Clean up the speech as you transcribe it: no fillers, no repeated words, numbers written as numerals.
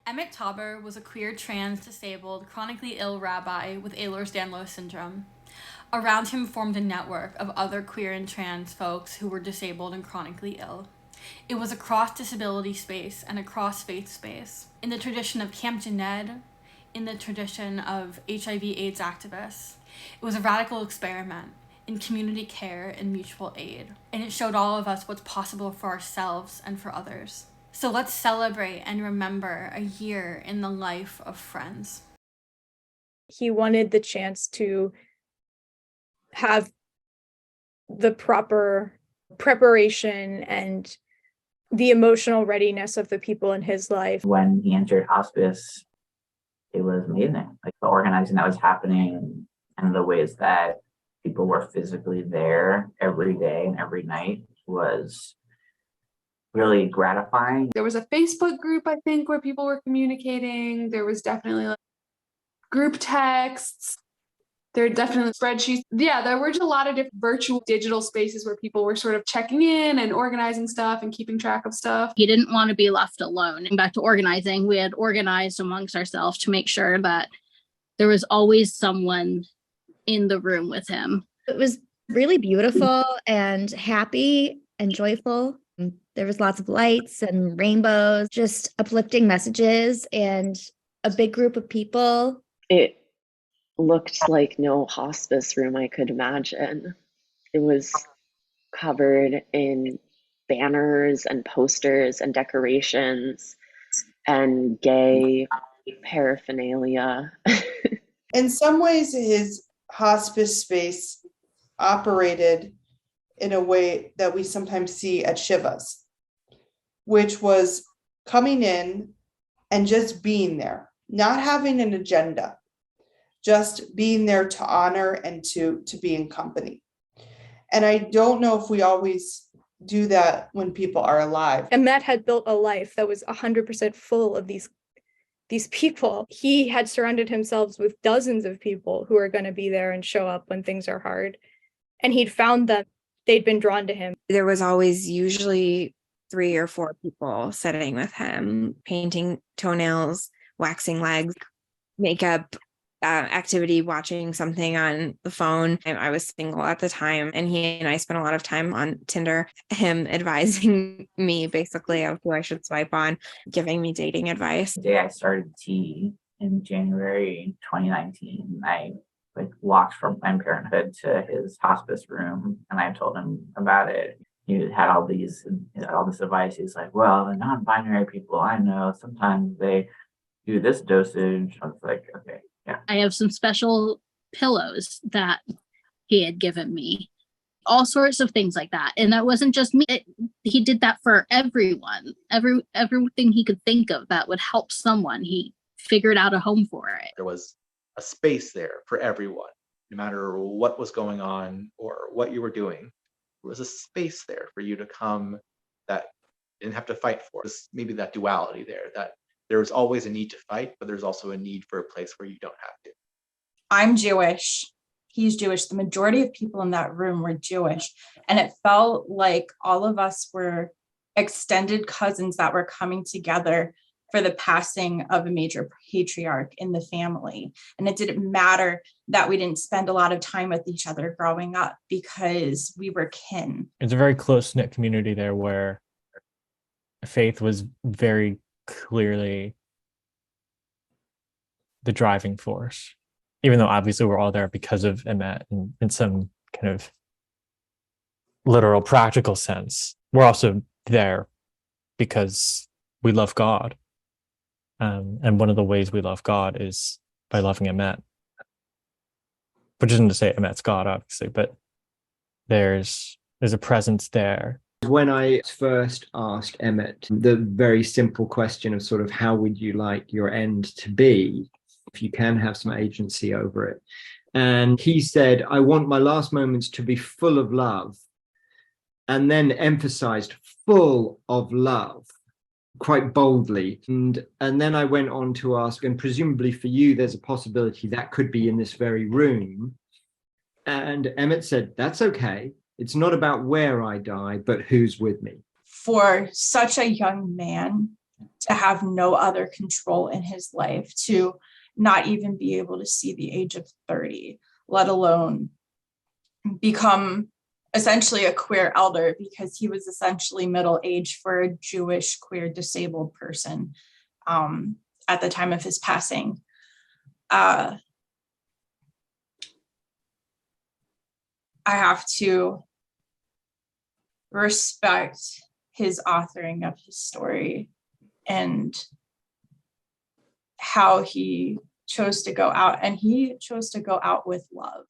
Emet Tauber was a queer, trans, disabled, chronically ill rabbi with Ehlers-Danlos syndrome. Around him formed a network of other queer and trans folks who were disabled and chronically ill. It was a cross-disability space and a cross-faith space. In the tradition of Camp Jened, in the tradition of HIV/AIDS activists, it was a radical experiment in community care and mutual aid. And it showed all of us what's possible for ourselves and for others. So let's celebrate and remember a year in the life of friends. He wanted the chance to have the proper preparation and the emotional readiness of the people in his life. When he entered hospice, it was amazing. Like the organizing that was happening and the ways that people were physically there every day and every night was really gratifying. There was a Facebook group, I think, where people were communicating. There was definitely group texts. There are definitely spreadsheets. Yeah, there were just a lot of different virtual digital spaces where people were sort of checking in and organizing stuff and keeping track of stuff. He didn't want to be left alone. And back to organizing, we had organized amongst ourselves to make sure that there was always someone in the room with him. It was really beautiful and happy and joyful. There was lots of lights and rainbows, just uplifting messages and a big group of people. It looked like no hospice room I could imagine. It was covered in banners and posters and decorations and gay paraphernalia. In some ways, his hospice space operated in a way that we sometimes see at Shivas, which was coming in and just being there, not having an agenda, just being there to honor and to be in company. And I don't know if we always do that when people are alive. Emet had built a life that was 100% full of these people. He had surrounded himself with dozens of people who are going to be there and show up when things are hard. And he'd found them. They'd been drawn to him. There was always usually 3 or 4 people sitting with him, painting toenails, waxing legs, makeup, activity, watching something on the phone. I was single at the time, and he and I spent a lot of time on Tinder, him advising me basically of who I should swipe on, giving me dating advice. The day I started T in January 2019, I walked from Planned Parenthood to his hospice room, and I told him about it. He had all this advice. He's like, well, the non-binary people I know, sometimes they do this dosage. I was like, okay, yeah. I have some special pillows that he had given me, all sorts of things like that. And that wasn't just me. He did that for everyone, everything he could think of that would help someone. He figured out a home for it. There was a space there for everyone, no matter what was going on or what you were doing. There was a space there for you to come that you didn't have to fight for. Maybe that duality there, that there was always a need to fight, but there's also a need for a place where you don't have to. I'm Jewish. He's Jewish. The majority of people in that room were Jewish. And it felt like all of us were extended cousins that were coming together for the passing of a major patriarch in the family. And it didn't matter that we didn't spend a lot of time with each other growing up because we were kin. It's a very close-knit community there where faith was very clearly the driving force, even though obviously we're all there because of Emet and in some kind of literal practical sense. We're also there because we love God. And one of the ways we love God is by loving Emet, which isn't to say Emet's God, obviously, but there's a presence there. When I first asked Emet the very simple question of sort of how would you like your end to be if you can have some agency over it, and he said, I want my last moments to be full of love, and then emphasized full of love quite boldly. And then I went on to ask, and presumably for you, there's a possibility that could be in this very room. And Emet said, that's okay. It's not about where I die, but who's with me. For such a young man to have no other control in his life, to not even be able to see the age of 30, let alone become essentially a queer elder, because he was essentially middle aged for a Jewish queer disabled person at the time of his passing. I have to respect his authoring of his story and how he chose to go out, and he chose to go out with love.